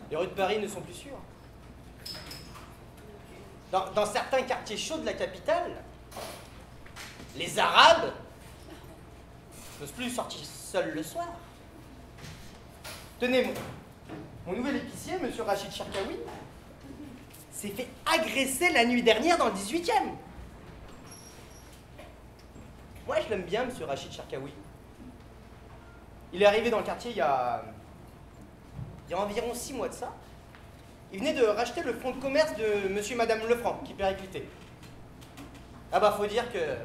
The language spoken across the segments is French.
Les rues de Paris ne sont plus sûres. Dans certains quartiers chauds de la capitale, les Arabes n'osent plus sortir seuls le soir. Tenez, mon nouvel épicier, monsieur Rachid Cherkaoui, s'est fait agresser la nuit dernière dans le 18e. Moi, je l'aime bien, monsieur Rachid Cherkaoui. Il est arrivé dans le quartier il y a environ 6 mois de ça. Il venait de racheter le fonds de commerce de monsieur et madame Lefranc, qui périclitait. Ah bah, faut dire que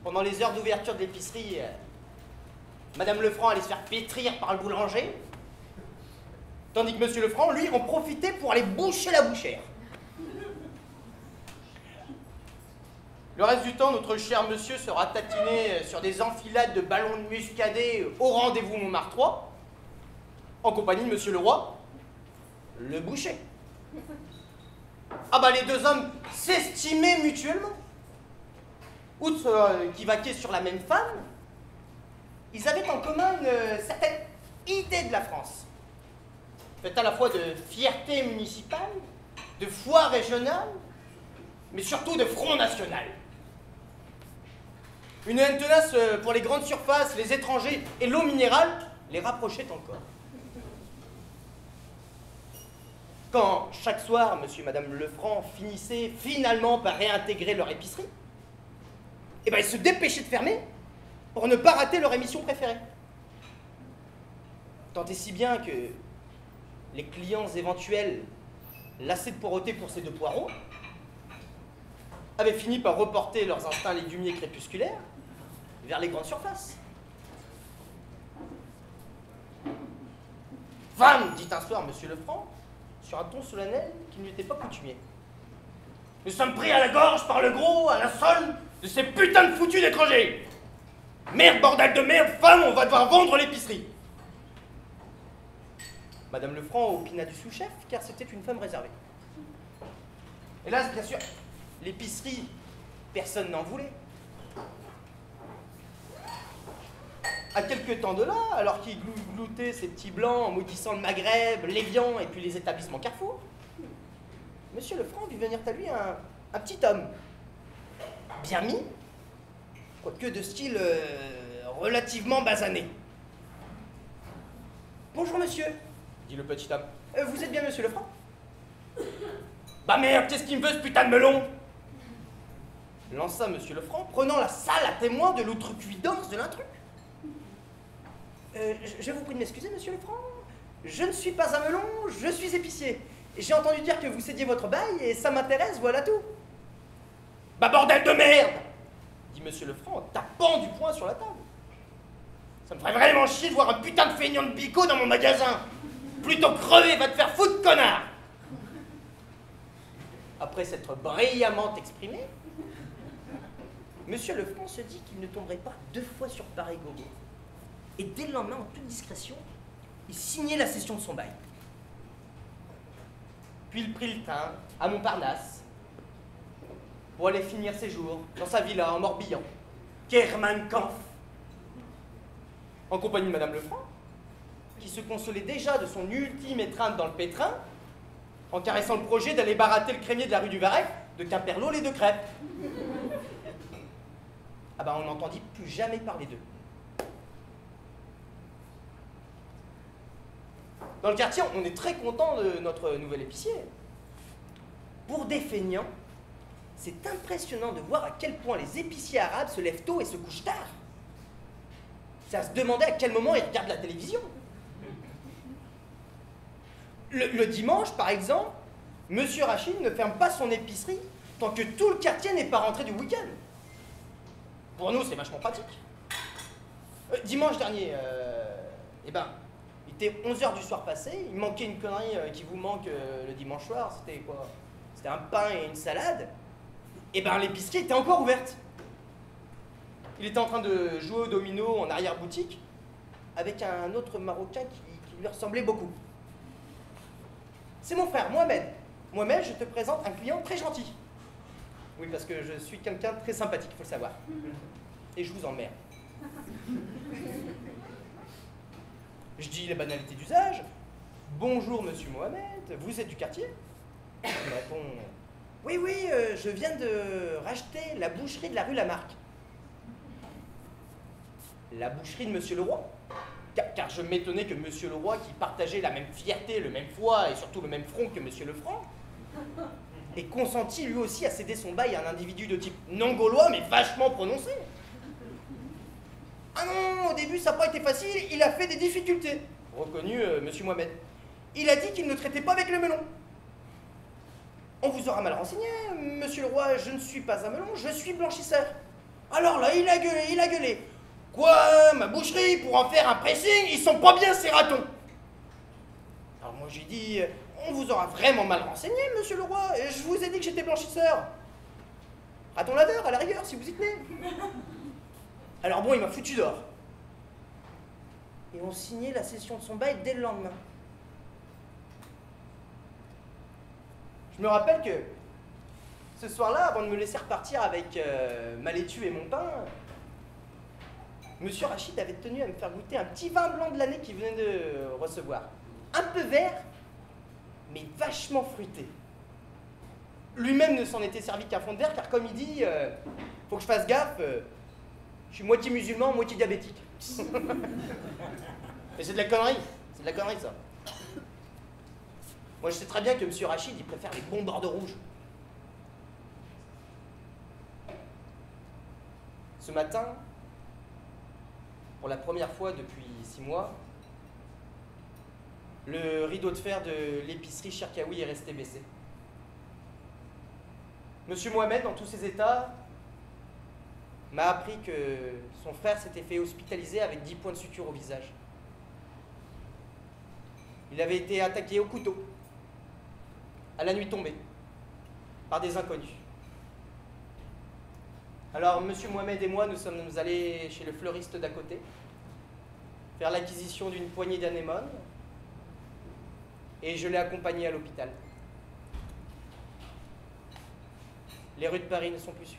pendant les heures d'ouverture de l'épicerie, madame Lefranc allait se faire pétrir par le boulanger, tandis que monsieur Lefranc, lui, en profitait pour aller boucher la bouchère. Le reste du temps, notre cher monsieur sera tatiné sur des enfilades de ballons de muscadet au rendez-vous Montmartre 3, en compagnie de monsieur le roi, le boucher. Ah bah, les deux hommes s'estimaient mutuellement. Outre qu'ils vaquaient sur la même femme, ils avaient en commun une certaine idée de la France, faite à la fois de fierté municipale, de foi régionale, mais surtout de front national. Une haine tenace pour les grandes surfaces, les étrangers et l'eau minérale les rapprochait encore. Quand chaque soir, monsieur et madame Lefranc finissaient finalement par réintégrer leur épicerie, eh ben, ils se dépêchaient de fermer pour ne pas rater leur émission préférée. Tant et si bien que les clients éventuels, lassés de poireauter pour ces deux poireaux, avaient fini par reporter leurs instincts légumiers crépusculaires vers les grandes surfaces. « Femme, dit un soir monsieur Lefranc, sur un ton solennel qui ne lui était pas coutumier. Nous sommes pris à la gorge par le gros, à la solde de ces putains de foutus d'étrangers. Merde, bordel de merde, femme, on va devoir vendre l'épicerie. » Madame Lefranc opina du sous-chef, car c'était une femme réservée. Hélas, bien sûr, l'épicerie, personne n'en voulait. À quelque temps de là, alors qu'il gloutait ses petits blancs en maudissant le Maghreb, l'Évian et puis les établissements Carrefour, monsieur Lefranc vit venir à lui un petit homme, bien mis, quoique de style relativement basané. « Bonjour monsieur, » dit le petit homme. « Vous êtes bien monsieur Lefranc ?»« Bah merde, qu'est-ce qu'il me veut ce putain de melon ?» lança monsieur Lefranc, prenant la salle à témoin de l'outrecuidance de l'intrus. Je vous prie de m'excuser, monsieur Lefranc. Je ne suis pas un melon, je suis épicier. J'ai entendu dire que vous cédiez votre bail et ça m'intéresse, voilà tout. Bah bordel de merde, dit monsieur Lefranc en tapant du poing sur la table. Ça me ferait vraiment chier de voir un putain de feignant de bico dans mon magasin. Plutôt crever, va te faire foutre, connard. Après s'être brillamment exprimé, monsieur Lefranc se dit qu'il ne tomberait pas 2 fois sur pareil gogo. Et dès le lendemain, en toute discrétion, il signait la cession de son bail. Puis il prit le train à Montparnasse pour aller finir ses jours dans sa villa en Morbihan, Kermankampf, en compagnie de madame Lefranc, qui se consolait déjà de son ultime étreinte dans le pétrin, en caressant le projet d'aller barater le crémier de la rue du Varech de Quimperlot les 2 crêpes. Ah bah on n'entendit plus jamais parler d'eux. Dans le quartier, on est très content de notre nouvel épicier. Pour des feignants, c'est impressionnant de voir à quel point les épiciers arabes se lèvent tôt et se couchent tard. C'est à se demander à quel moment ils regardent la télévision. Le dimanche, par exemple, monsieur Rachid ne ferme pas son épicerie tant que tout le quartier n'est pas rentré du week-end. Pour nous, c'est vachement pratique. Dimanche dernier, eh ben, il était 11h du soir passé, il manquait une connerie qui vous manque le dimanche soir, c'était quoi? C'était un pain et une salade. Et ben l'épicerie était encore ouverte. Il était en train de jouer au domino en arrière-boutique avec un autre Marocain qui lui ressemblait beaucoup. C'est mon frère, Mohamed. Mohamed, je te présente un client très gentil. Oui, parce que je suis quelqu'un de très sympathique, il faut le savoir. Et je vous emmerde. Je dis les banalités d'usage. Bonjour, monsieur Mohamed, vous êtes du quartier? Il me répond, oui, oui, je viens de racheter la boucherie de la rue Lamarck. La boucherie de monsieur Leroy? Car je m'étonnais que monsieur Leroy, qui partageait la même fierté, le même foie et surtout le même front que monsieur Lefranc, ait consenti lui aussi à céder son bail à un individu de type non gaulois mais vachement prononcé. Ah non, au début ça n'a pas été facile, il a fait des difficultés. Reconnu monsieur Mohamed. Il a dit qu'il ne traitait pas avec le melon. On vous aura mal renseigné, monsieur Leroy, je ne suis pas un melon, je suis blanchisseur. Alors là, il a gueulé. Quoi, ma boucherie, pour en faire un pressing, ils sont pas bien ces ratons. Alors moi j'ai dit, on vous aura vraiment mal renseigné, monsieur Leroy, je vous ai dit que j'étais blanchisseur. Raton laveur, à la rigueur, si vous y tenez. Alors bon, il m'a foutu dehors. Et on signait la cession de son bail dès le lendemain. Je me rappelle que ce soir-là, avant de me laisser repartir avec ma laitue et mon pain, monsieur Rachid avait tenu à me faire goûter un petit vin blanc de l'année qu'il venait de recevoir. Un peu vert, mais vachement fruité. Lui-même ne s'en était servi qu'un fond de verre, car comme il dit, faut que je fasse gaffe, je suis moitié musulman, moitié diabétique. Mais c'est de la connerie ça. Moi je sais très bien que monsieur Rachid, il préfère les bons bordeaux rouges. Ce matin, pour la première fois depuis 6 mois, le rideau de fer de l'épicerie Cherkaoui est resté baissé. Monsieur Mohamed, dans tous ses états, m'a appris que son frère s'était fait hospitaliser avec 10 points de suture au visage. Il avait été attaqué au couteau, à la nuit tombée, par des inconnus. Alors, monsieur Mohamed et moi, nous sommes allés chez le fleuriste d'à côté, faire l'acquisition d'une poignée d'anémones, et je l'ai accompagné à l'hôpital. Les rues de Paris ne sont plus sûres.